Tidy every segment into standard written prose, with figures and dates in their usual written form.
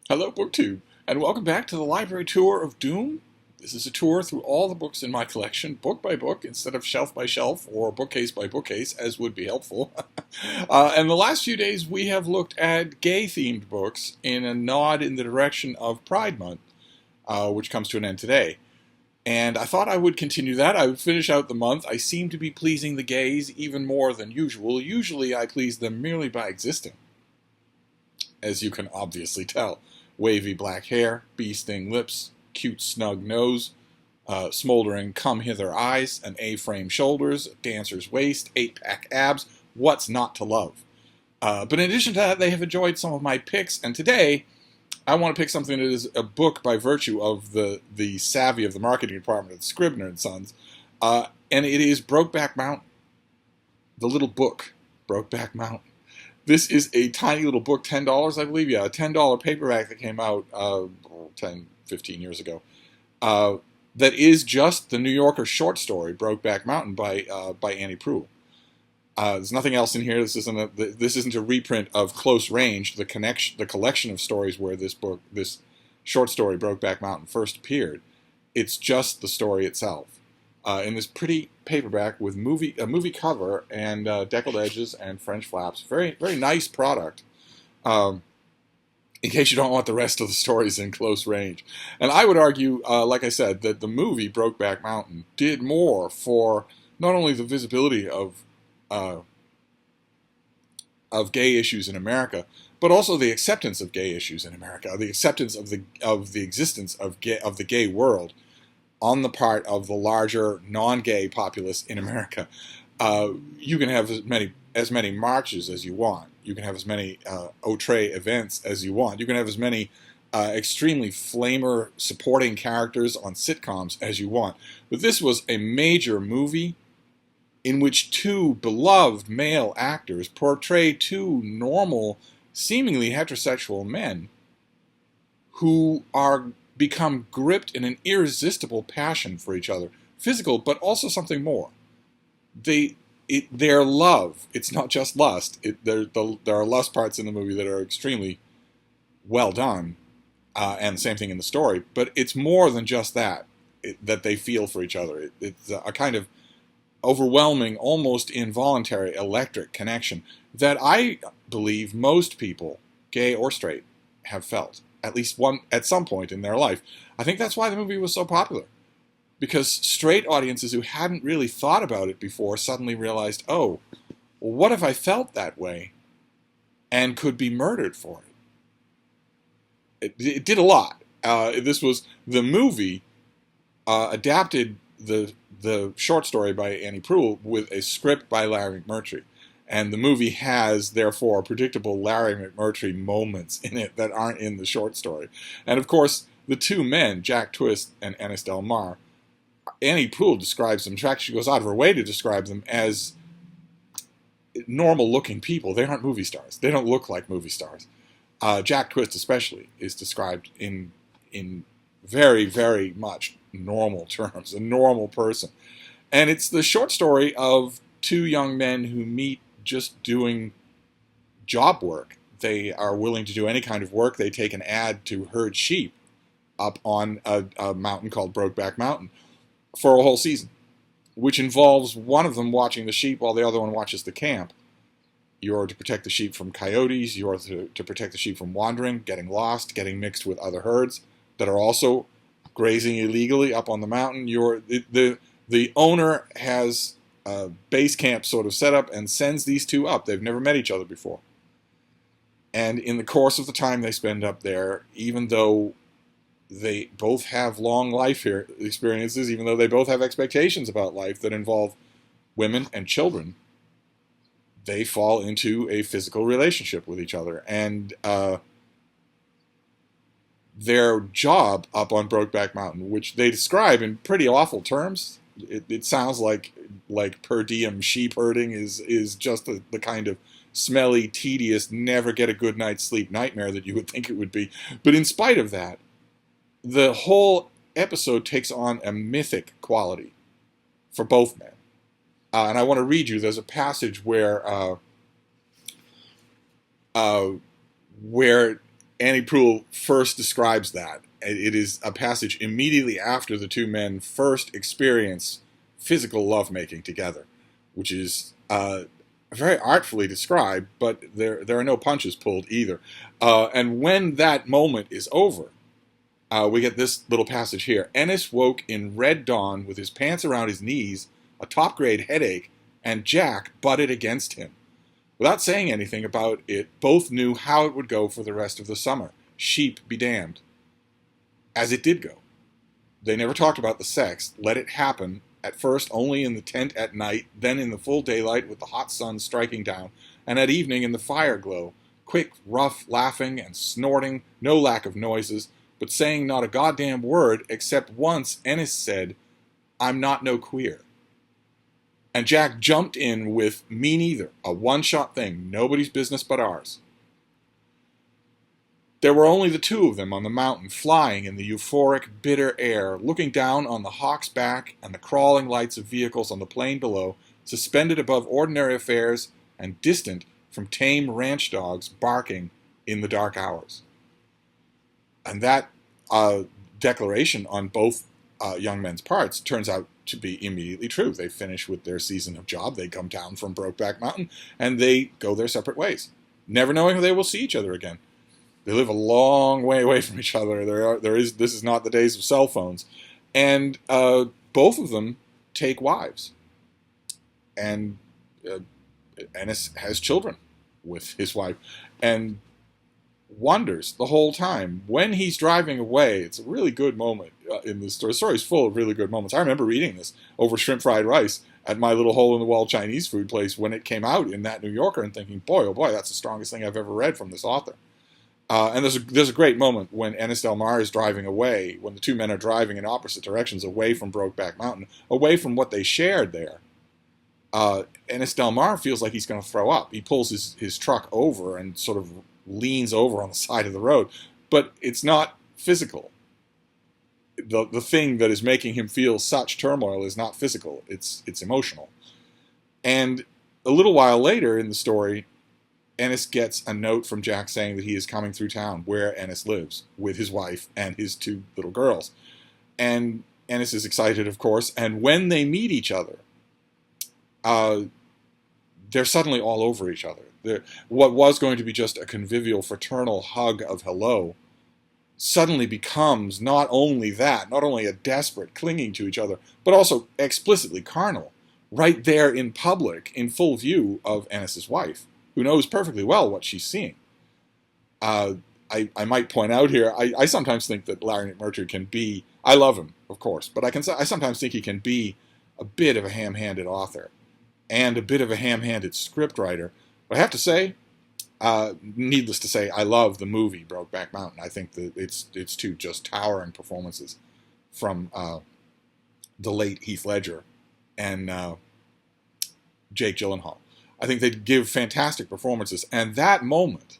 Hello, BookTube, and welcome back to the library tour of Doom. This is a tour through all the books in my collection, book by book, instead of shelf by shelf or bookcase by bookcase, as would be helpful. And the last few days we have looked at gay-themed books in a nod in the direction of Pride Month, which comes to an end today. And I thought I would continue that. I would finish out the month. I seem to be pleasing the gays even more than usual. Usually I please them merely by existing, as you can obviously tell. Wavy black hair, bee-sting lips, cute snug nose, smoldering come-hither eyes, an A-frame shoulders, dancer's waist, 8-pack abs. What's not to love? But in addition to that, they have enjoyed some of my picks, and today I want to pick something that is a book by virtue of the savvy of the marketing department at Scribner and Sons, and it is Brokeback Mountain, the little book, Brokeback Mountain. This is a tiny little book, $10, I believe. Yeah, a $10 paperback that came out 10, 15 years ago. That is just the New Yorker short story, Brokeback Mountain, by Annie Proulx. There's nothing else in here. This isn't a reprint of Close Range, the collection of stories where this short story, Brokeback Mountain, first appeared. It's just the story itself. In this pretty paperback with a movie cover and deckled edges and French flaps. Very, very nice product. In case you don't want the rest of the stories in Close Range. And I would argue, like I said, that the movie Brokeback Mountain did more for not only the visibility of gay issues in America, but also the acceptance of gay issues in America, the acceptance of the existence of the gay world on the part of the larger non-gay populace in America. You can have as many marches as you want. You can have as many outre events as you want. You can have as many extremely flamer supporting characters on sitcoms as you want. But this was a major movie in which two beloved male actors portray two normal, seemingly heterosexual men who become gripped in an irresistible passion for each other, physical, but also something more. Their love, it's not just lust. There are lust parts in the movie that are extremely well done, and the same thing in the story, but it's more than just that they feel for each other. It's a kind of overwhelming, almost involuntary electric connection that I believe most people, gay or straight, have felt. At some point in their life. I think that's why the movie was so popular. Because straight audiences who hadn't really thought about it before suddenly realized, oh, well, what if I felt that way and could be murdered for it? It did a lot. The movie adapted the short story by Annie Proulx with a script by Larry McMurtry. And the movie has, therefore, predictable Larry McMurtry moments in it that aren't in the short story. And, of course, the two men, Jack Twist and Ennis Del Mar, Annie Proulx describes them. In fact, she goes out of her way to describe them as normal-looking people. They aren't movie stars. They don't look like movie stars. Jack Twist, especially, is described in very, very much normal terms, a normal person. And it's the short story of two young men who meet just doing job work. They are willing to do any kind of work. They take an ad to herd sheep up on a mountain called Brokeback Mountain for a whole season, which involves one of them watching the sheep while the other one watches the camp. You're to protect the sheep from coyotes. You're to protect the sheep from wandering, getting lost, getting mixed with other herds that are also grazing illegally up on the mountain. The owner has a base camp sort of set up and sends these two up. They've never met each other before. And in the course of the time they spend up there, even though they both have long life experiences, even though they both have expectations about life that involve women and children, they fall into a physical relationship with each other. And their job up on Brokeback Mountain, which they describe in pretty awful terms, it sounds like per diem sheep herding is just the kind of smelly, tedious, never get a good night's sleep nightmare that you would think it would be. But in spite of that, the whole episode takes on a mythic quality for both men. And I want to read you, there's a passage where Annie Proulx first describes that. It is a passage immediately after the two men first experience physical lovemaking together, which is very artfully described, but there are no punches pulled either. And when that moment is over, we get this little passage here. Ennis woke in red dawn with his pants around his knees, a top-grade headache, and Jack butted against him. Without saying anything about it, both knew how it would go for the rest of the summer. Sheep be damned. As it did go. They never talked about the sex, let it happen, at first only in the tent at night, then in the full daylight with the hot sun striking down, and at evening in the fire glow, quick, rough laughing and snorting, no lack of noises, but saying not a goddamn word, except once Ennis said, "I'm not no queer." And Jack jumped in with "me neither," a one-shot thing, nobody's business but ours. There were only the two of them on the mountain, flying in the euphoric, bitter air, looking down on the Hawk's Back and the crawling lights of vehicles on the plain below, suspended above ordinary affairs and distant from tame ranch dogs barking in the dark hours. And that declaration on both young men's parts turns out to be immediately true. They finish with their season of job, they come down from Brokeback Mountain, and they go their separate ways, never knowing if they will see each other again. They live a long way away from each other. This is not the days of cell phones. And both of them take wives. And Ennis has children with his wife. And wonders the whole time. When he's driving away, it's a really good moment in this story. The story is full of really good moments. I remember reading this over shrimp fried rice at my little hole-in-the-wall Chinese food place when it came out in that New Yorker and thinking, boy, oh boy, that's the strongest thing I've ever read from this author. And there's a great moment when Ennis Del Mar is driving away, when the two men are driving in opposite directions away from Brokeback Mountain, away from what they shared there. Ennis Del Mar feels like he's going to throw up. He pulls his truck over and sort of leans over on the side of the road, but it's not physical. The thing that is making him feel such turmoil is not physical, it's emotional. And a little while later in the story, Ennis gets a note from Jack saying that he is coming through town where Ennis lives with his wife and his two little girls. And Ennis is excited, of course, and when they meet each other, they're suddenly all over each other. What was going to be just a convivial, fraternal hug of hello suddenly becomes not only a desperate clinging to each other, but also explicitly carnal, right there in public, in full view of Ennis's wife, who knows perfectly well what she's seeing. I might point out here, I sometimes think that Larry McMurtry can be, I love him, of course, but I sometimes think he can be a bit of a ham-handed author and a bit of a ham-handed scriptwriter. But I have to say, needless to say, I love the movie Brokeback Mountain. I think that it's two just towering performances from the late Heath Ledger and Jake Gyllenhaal. I think they give fantastic performances, and that moment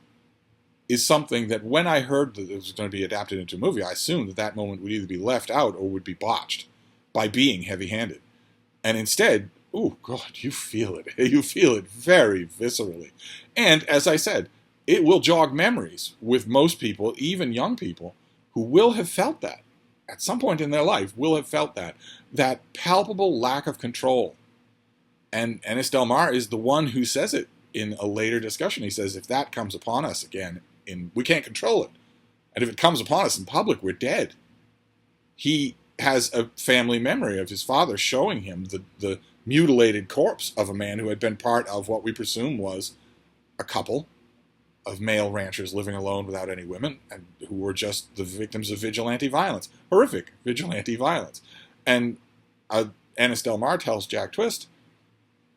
is something that when I heard that it was going to be adapted into a movie, I assumed that moment would either be left out or would be botched by being heavy-handed. And instead, oh God, you feel it. You feel it very viscerally. And as I said, it will jog memories with most people, even young people, who will have felt that. At some point in their life, will have felt that palpable lack of control. And Ennis Del Mar is the one who says it in a later discussion. He says, if that comes upon us again, we can't control it. And if it comes upon us in public, we're dead. He has a family memory of his father showing him the mutilated corpse of a man who had been part of what we presume was a couple of male ranchers living alone without any women, and who were just the victims of vigilante violence. Horrific vigilante violence. And Ennis Del Mar tells Jack Twist,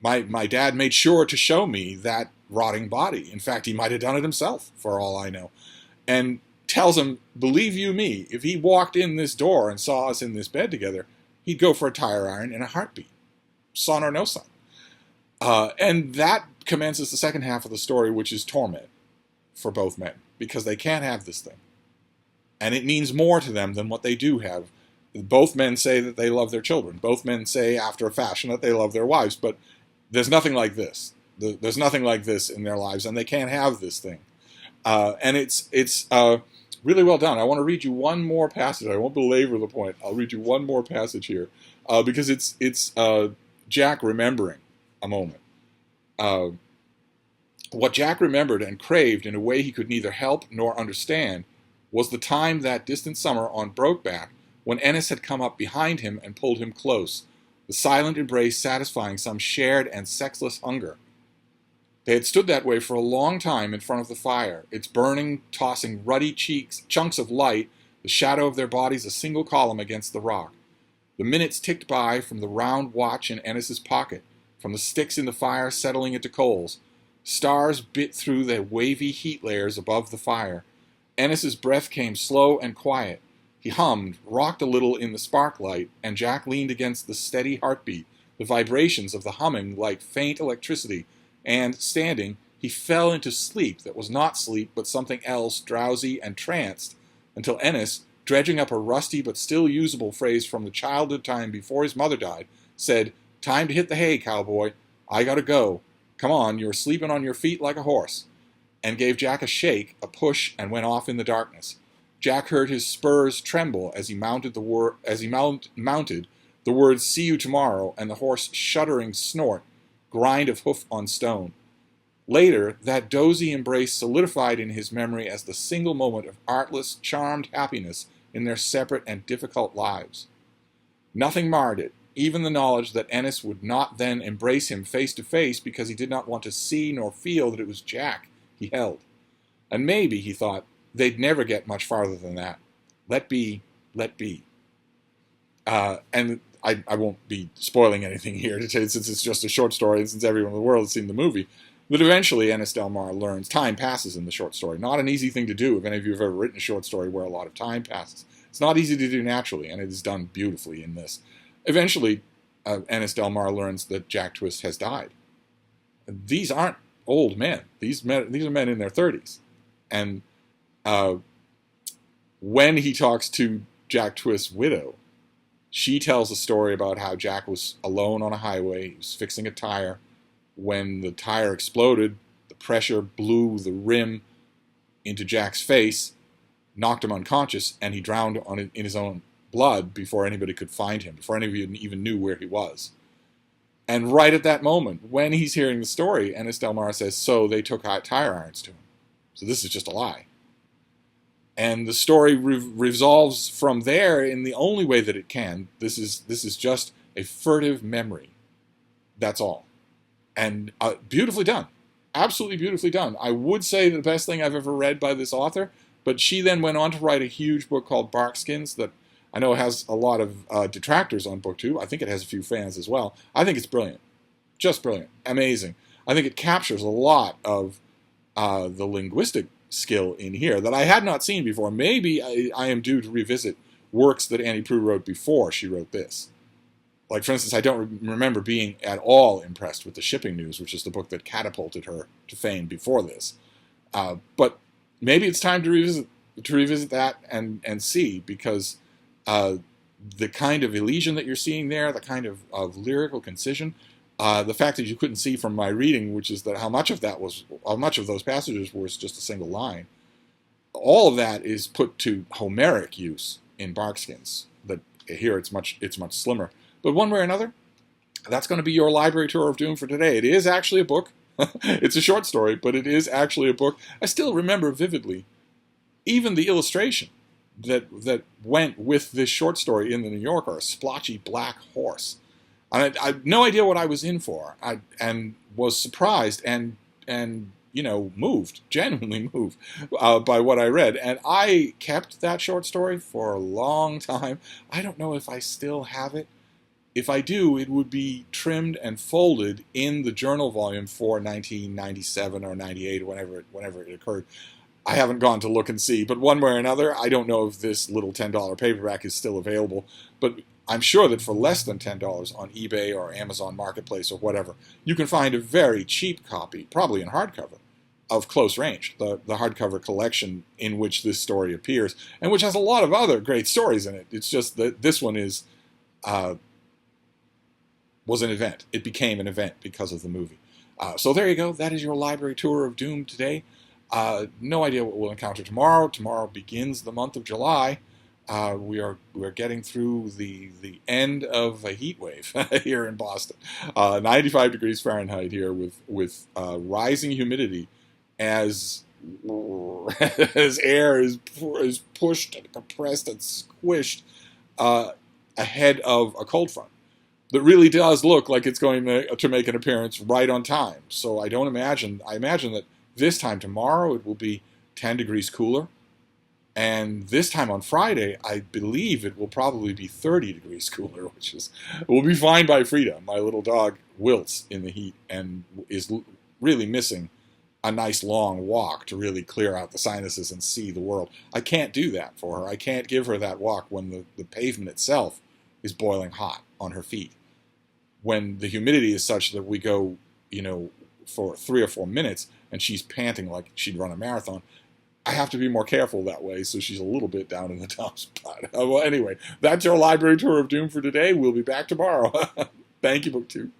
my dad made sure to show me that rotting body. In fact, he might have done it himself, for all I know. And tells him, believe you me, if he walked in this door and saw us in this bed together, he'd go for a tire iron in a heartbeat. Son or no son. And that commences the second half of the story, which is torment for both men, because they can't have this thing. And it means more to them than what they do have. Both men say that they love their children. Both men say, after a fashion, that they love their wives. But there's nothing like this. There's nothing like this in their lives, and they can't have this thing. And it's really well done. I want to read you one more passage. I won't belabor the point. I'll read you one more passage here because it's Jack remembering a moment. What Jack remembered and craved in a way he could neither help nor understand was the time that distant summer on Brokeback when Ennis had come up behind him and pulled him close, the silent embrace satisfying some shared and sexless hunger. They had stood that way for a long time in front of the fire, its burning, tossing ruddy chunks of light, the shadow of their bodies a single column against the rock. The minutes ticked by from the round watch in Ennis's pocket, from the sticks in the fire settling into coals. Stars bit through the wavy heat layers above the fire. Ennis's breath came slow and quiet. He hummed, rocked a little in the sparklight, and Jack leaned against the steady heartbeat, the vibrations of the humming like faint electricity, and, standing, he fell into sleep that was not sleep but something else, drowsy and tranced, until Ennis, dredging up a rusty but still usable phrase from the childhood time before his mother died, said, "Time to hit the hay, cowboy. I gotta go. Come on, you're sleeping on your feet like a horse," and gave Jack a shake, a push, and went off in the darkness. Jack heard his spurs tremble as he mounted the words "see you tomorrow," and the horse shuddering snort, grind of hoof on stone. Later, that dozy embrace solidified in his memory as the single moment of artless, charmed happiness in their separate and difficult lives. Nothing marred it, even the knowledge that Ennis would not then embrace him face to face because he did not want to see nor feel that it was Jack he held. And maybe, he thought, they'd never get much farther than that. Let be, let be. And I won't be spoiling anything here to tell you, since it's just a short story and since everyone in the world has seen the movie. But eventually Ennis Del Mar learns time passes in the short story. Not an easy thing to do if any of you have ever written a short story where a lot of time passes. It's not easy to do naturally, and it is done beautifully in this. Eventually, Ennis Del Mar learns that Jack Twist has died. These aren't old men. These are men in their 30s. And when he talks to Jack Twist's widow, she tells a story about how Jack was alone on a highway. He was fixing a tire. When the tire exploded, the pressure blew the rim into Jack's face, knocked him unconscious, and he drowned in his own blood before anybody could find him, before anybody even knew where he was. And right at that moment, when he's hearing the story, Ennis Del Mar says, "So they took tire irons to him. So this is just a lie." And the story resolves from there in the only way that it can. This is just a furtive memory. That's all. And beautifully done. Absolutely beautifully done. I would say the best thing I've ever read by this author, but she then went on to write a huge book called Barkskins that I know has a lot of detractors on BookTube. I think it has a few fans as well. I think it's brilliant. Just brilliant. Amazing. I think it captures a lot of the linguistic skill in here that I had not seen before. Maybe I am due to revisit works that Annie Proulx wrote before she wrote this. Like, for instance, I don't remember being at all impressed with The Shipping News, which is the book that catapulted her to fame before this. But maybe it's time to revisit that and see, because the kind of elision that you're seeing there, the kind of lyrical concision, the fact that you couldn't see from my reading, which is that how much of those passages was just a single line, all of that is put to Homeric use in Barkskins. That here it's much slimmer. But one way or another, that's going to be your library tour of doom for today. It is actually a book. It's a short story, but it is actually a book. I still remember vividly even the illustration that went with this short story in the New Yorker, a splotchy black horse. I had no idea what I was in for, and was surprised and moved, genuinely moved by what I read. And I kept that short story for a long time. I don't know if I still have it. If I do, it would be trimmed and folded in the journal volume for 1997 or 98, or whenever it occurred. I haven't gone to look and see, but one way or another, I don't know if this little $10 paperback is still available, but I'm sure that for less than $10 on eBay or Amazon Marketplace or whatever, you can find a very cheap copy, probably in hardcover, of Close Range, the hardcover collection in which this story appears, and which has a lot of other great stories in it. It's just that this one was an event. It became an event because of the movie. So there you go. That is your library tour of doom today. No idea what we'll encounter tomorrow. Tomorrow begins the month of July. We're getting through the end of a heat wave here in Boston. 95 degrees Fahrenheit here with rising humidity as as air is pushed and compressed and squished ahead of a cold front that really does look like it's going to make an appearance right on time. So I imagine that this time tomorrow it will be 10 degrees cooler. And this time on Friday, I believe it will probably be 30 degrees cooler, which will be fine by Frida. My little dog wilts in the heat and is really missing a nice long walk to really clear out the sinuses and see the world. I can't do that for her. I can't give her that walk when the pavement itself is boiling hot on her feet. When the humidity is such that we go, for 3 or 4 minutes and she's panting like she'd run a marathon, I have to be more careful that way, so she's a little bit down in the dumps. But well, anyway, that's our library tour of doom for today. We'll be back tomorrow. Thank you, BookTube.